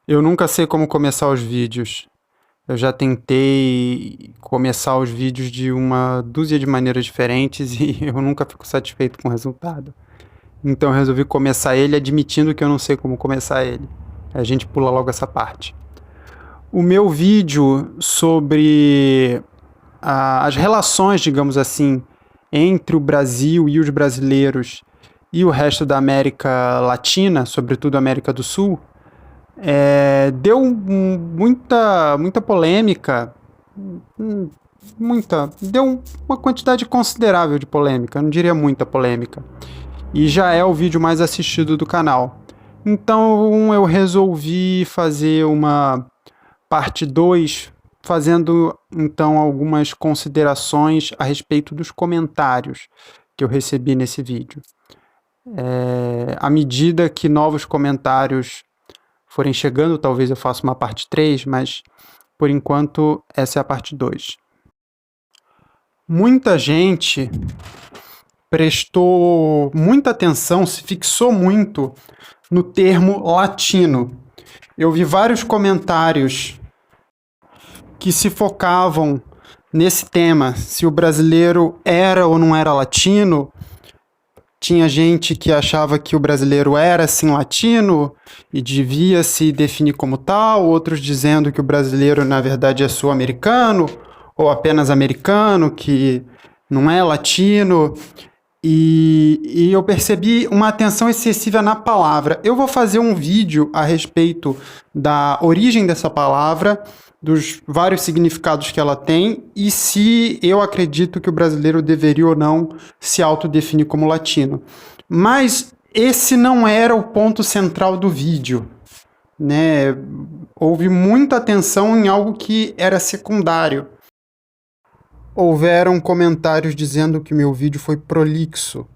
Eu nunca sei como começar os vídeos. Eu já tentei começar os vídeos de uma dúzia de maneiras diferentes e eu nunca fico satisfeito com o resultado. Então eu resolvi começar ele admitindo que eu não sei como começar ele. A gente pula logo essa parte. O meu vídeo sobre as relações, digamos assim, entre o Brasil e os brasileiros e o resto da América Latina, sobretudo a América do Sul, deu muita polêmica, deu uma quantidade considerável de polêmica, não diria muita polêmica, e já é o vídeo mais assistido do canal. Então eu resolvi fazer uma parte 2, fazendo então algumas considerações a respeito dos comentários que eu recebi nesse vídeo. À medida que novos comentários forem chegando, talvez eu faça uma parte 3, mas por enquanto essa é a parte 2. Muita gente prestou muita atenção, se fixou muito no termo latino. Eu vi vários comentários que se focavam nesse tema, se o brasileiro era ou não era latino. Tinha gente que achava que o brasileiro era sim latino e devia se definir como tal, outros dizendo que o brasileiro na verdade é sul-americano ou apenas americano, que não é latino. E eu percebi uma atenção excessiva na palavra. Eu vou fazer um vídeo a respeito da origem dessa palavra, dos vários significados que ela tem e se eu acredito que o brasileiro deveria ou não se autodefinir como latino. Mas esse não era o ponto central do vídeo, né? Houve muita atenção em algo que era secundário. Houveram comentários dizendo que meu vídeo foi prolixo.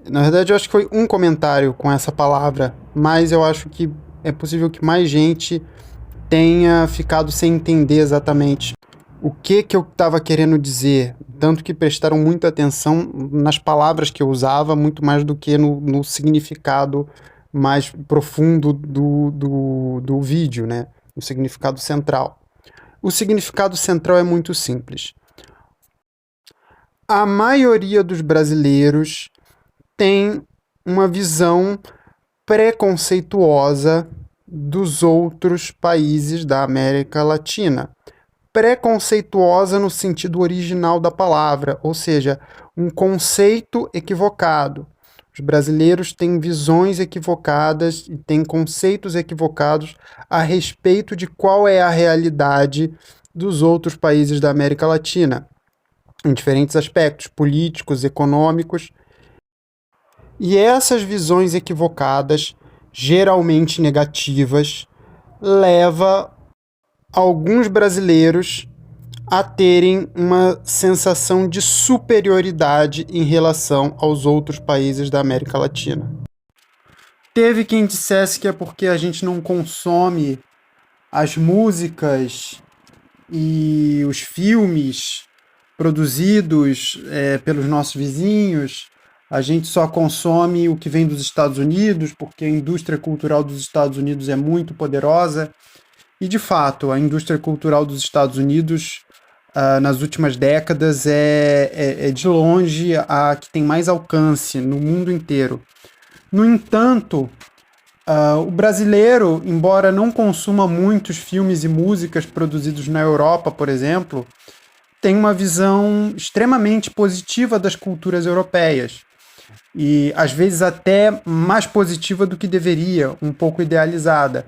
Na verdade, eu acho que foi um comentário com essa palavra, mas eu acho que é possível que mais gente tenha ficado sem entender exatamente o que eu estava querendo dizer. Tanto que prestaram muita atenção nas palavras que eu usava, muito mais do que no significado mais profundo do vídeo, né? O significado central. O significado central é muito simples. A maioria dos brasileiros tem uma visão preconceituosa dos outros países da América Latina. Preconceituosa no sentido original da palavra, ou seja, um conceito equivocado. Os brasileiros têm visões equivocadas e têm conceitos equivocados a respeito de qual é a realidade dos outros países da América Latina, em diferentes aspectos políticos, econômicos. E essas visões equivocadas, geralmente negativas, leva alguns brasileiros a terem uma sensação de superioridade em relação aos outros países da América Latina. Teve quem dissesse que é porque a gente não consome as músicas e os filmes produzidos pelos nossos vizinhos. A gente só consome o que vem dos Estados Unidos, porque a indústria cultural dos Estados Unidos é muito poderosa. E, de fato, a indústria cultural dos Estados Unidos, nas últimas décadas, é de longe a que tem mais alcance no mundo inteiro. No entanto, o brasileiro, embora não consuma muitos filmes e músicas produzidos na Europa, por exemplo, tem uma visão extremamente positiva das culturas europeias. E, às vezes, até mais positiva do que deveria, um pouco idealizada.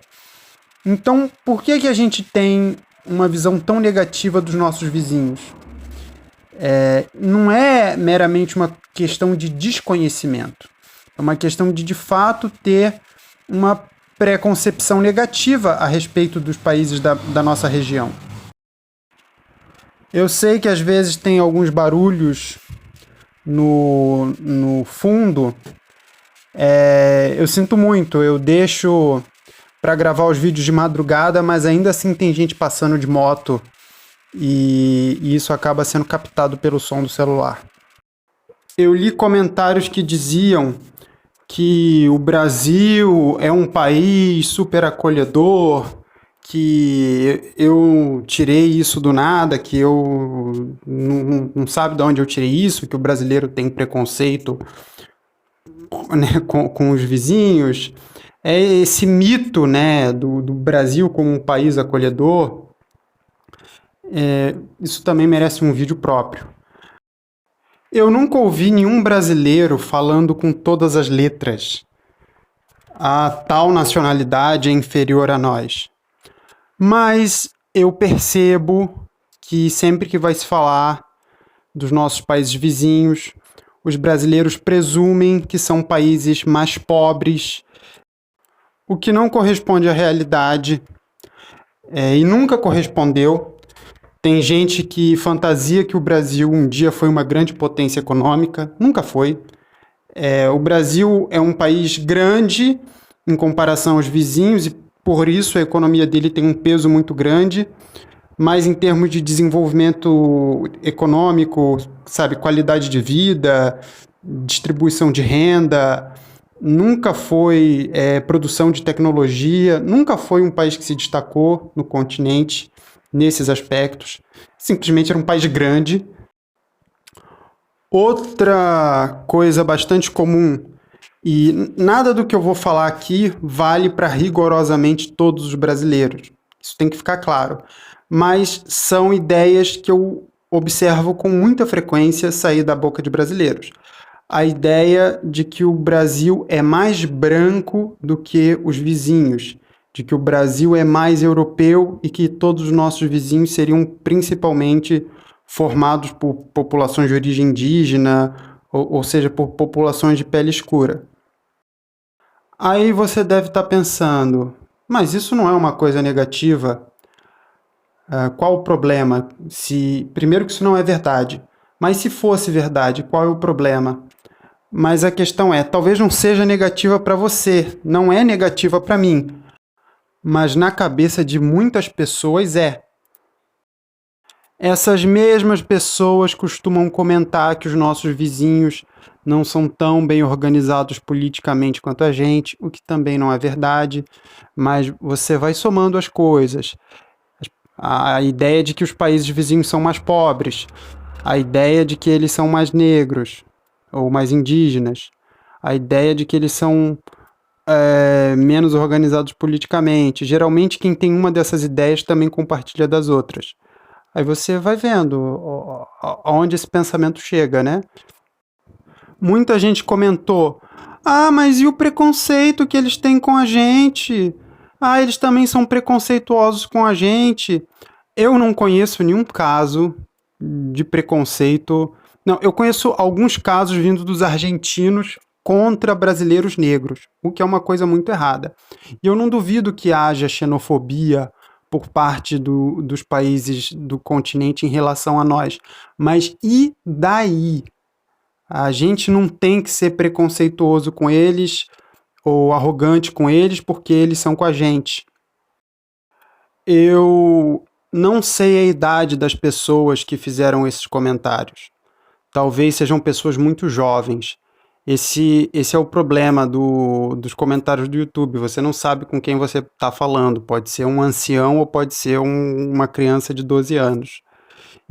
Então, por que a gente tem uma visão tão negativa dos nossos vizinhos? Não é meramente uma questão de desconhecimento. É uma questão de fato, ter uma preconcepção negativa a respeito dos países da nossa região. Eu sei que às vezes tem alguns barulhos no fundo. Eu sinto muito, eu deixo para gravar os vídeos de madrugada, mas ainda assim tem gente passando de moto e isso acaba sendo captado pelo som do celular. Eu li comentários que diziam que o Brasil é um país super acolhedor, que eu tirei isso do nada, que eu não sabe de onde eu tirei isso, que o brasileiro tem preconceito, né, com os vizinhos. É esse mito, né, do Brasil como um país acolhedor, isso também merece um vídeo próprio. Eu nunca ouvi nenhum brasileiro falando com todas as letras. A tal nacionalidade é inferior a nós. Mas eu percebo que sempre que vai se falar dos nossos países vizinhos, os brasileiros presumem que são países mais pobres, o que não corresponde à realidade, e nunca correspondeu. Tem gente que fantasia que o Brasil um dia foi uma grande potência econômica, nunca foi. O Brasil é um país grande em comparação aos vizinhos e por isso a economia dele tem um peso muito grande, mas em termos de desenvolvimento econômico, sabe, qualidade de vida, distribuição de renda, nunca foi produção de tecnologia, nunca foi um país que se destacou no continente nesses aspectos. Simplesmente era um país grande. Outra coisa bastante comum, e nada do que eu vou falar aqui vale para rigorosamente todos os brasileiros, isso tem que ficar claro, mas são ideias que eu observo com muita frequência sair da boca de brasileiros. A ideia de que o Brasil é mais branco do que os vizinhos, de que o Brasil é mais europeu e que todos os nossos vizinhos seriam principalmente formados por populações de origem indígena, ou seja, por populações de pele escura. Aí você deve estar pensando, mas isso não é uma coisa negativa? Qual o problema? Primeiro que isso não é verdade, mas se fosse verdade, qual é o problema? Mas a questão é, talvez não seja negativa para você, não é negativa para mim, mas na cabeça de muitas pessoas é. Essas mesmas pessoas costumam comentar que os nossos vizinhos não são tão bem organizados politicamente quanto a gente, o que também não é verdade, mas você vai somando as coisas. A ideia de que os países vizinhos são mais pobres, a ideia de que eles são mais negros ou mais indígenas, a ideia de que eles são menos organizados politicamente. Geralmente, quem tem uma dessas ideias também compartilha das outras. Aí você vai vendo aonde esse pensamento chega, né? Muita gente comentou: ah, mas e o preconceito que eles têm com a gente? Ah, eles também são preconceituosos com a gente. Eu não conheço nenhum caso de preconceito. Não, eu conheço alguns casos vindo dos argentinos contra brasileiros negros, o que é uma coisa muito errada. E eu não duvido que haja xenofobia por parte dos países do continente em relação a nós. Mas e daí? A gente não tem que ser preconceituoso com eles ou arrogante com eles porque eles são com a gente. Eu não sei a idade das pessoas que fizeram esses comentários. Talvez sejam pessoas muito jovens. Esse é o problema dos comentários do YouTube. Você não sabe com quem você está falando. Pode ser um ancião ou pode ser uma criança de 12 anos.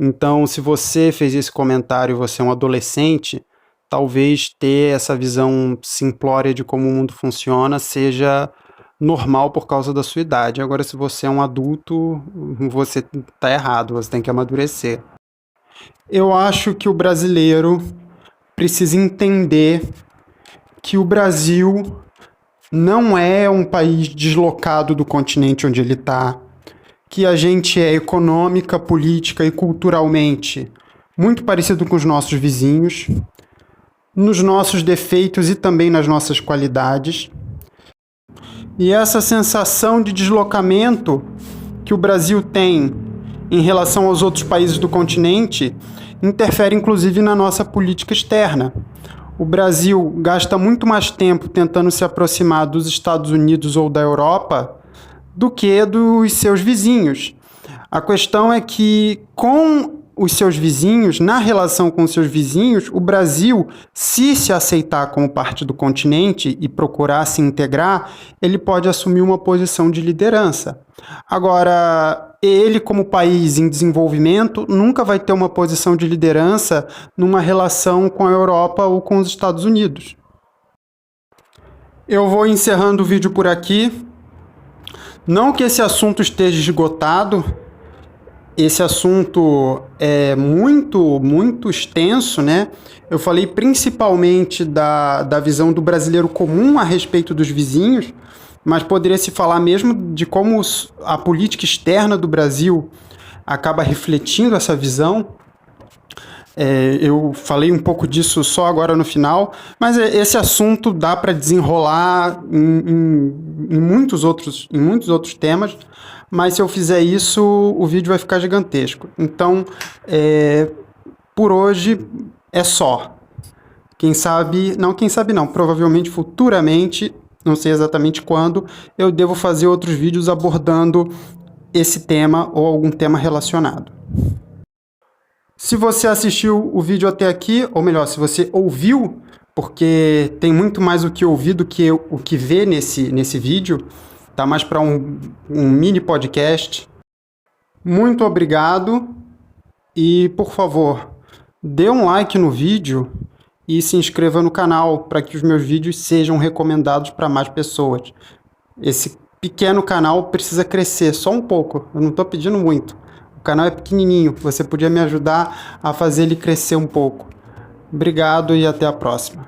Então, se você fez esse comentário e você é um adolescente, talvez ter essa visão simplória de como o mundo funciona seja normal por causa da sua idade. Agora, se você é um adulto, você está errado, você tem que amadurecer. Eu acho que o brasileiro precisa entender que o Brasil não é um país deslocado do continente onde ele está, que a gente é econômica, política e culturalmente muito parecido com os nossos vizinhos, nos nossos defeitos e também nas nossas qualidades. E essa sensação de deslocamento que o Brasil tem em relação aos outros países do continente interfere inclusive na nossa política externa. O Brasil gasta muito mais tempo tentando se aproximar dos Estados Unidos ou da Europa do que dos seus vizinhos. A questão é que, com os seus vizinhos, na relação com os seus vizinhos, o Brasil, se aceitar como parte do continente e procurar se integrar, ele pode assumir uma posição de liderança. Agora, ele, como país em desenvolvimento, nunca vai ter uma posição de liderança numa relação com a Europa ou com os Estados Unidos. Eu vou encerrando o vídeo por aqui. Não que esse assunto esteja esgotado, esse assunto é muito extenso, né? Eu falei principalmente da visão do brasileiro comum a respeito dos vizinhos, mas poderia se falar mesmo de como a política externa do Brasil acaba refletindo essa visão. Eu falei um pouco disso só agora no final, mas esse assunto dá para desenrolar em muitos outros temas, mas se eu fizer isso, o vídeo vai ficar gigantesco. Então, por hoje é só. Quem sabe não, provavelmente futuramente, não sei exatamente quando, eu devo fazer outros vídeos abordando esse tema ou algum tema relacionado. Se você assistiu o vídeo até aqui, ou melhor, se você ouviu, porque tem muito mais o que ouvir do que o que ver nesse vídeo, tá mais para um mini podcast. Muito obrigado e, por favor, dê um like no vídeo e se inscreva no canal para que os meus vídeos sejam recomendados para mais pessoas. Esse pequeno canal precisa crescer só um pouco, eu não estou pedindo muito. O canal é pequenininho, você podia me ajudar a fazer ele crescer um pouco. Obrigado e até a próxima.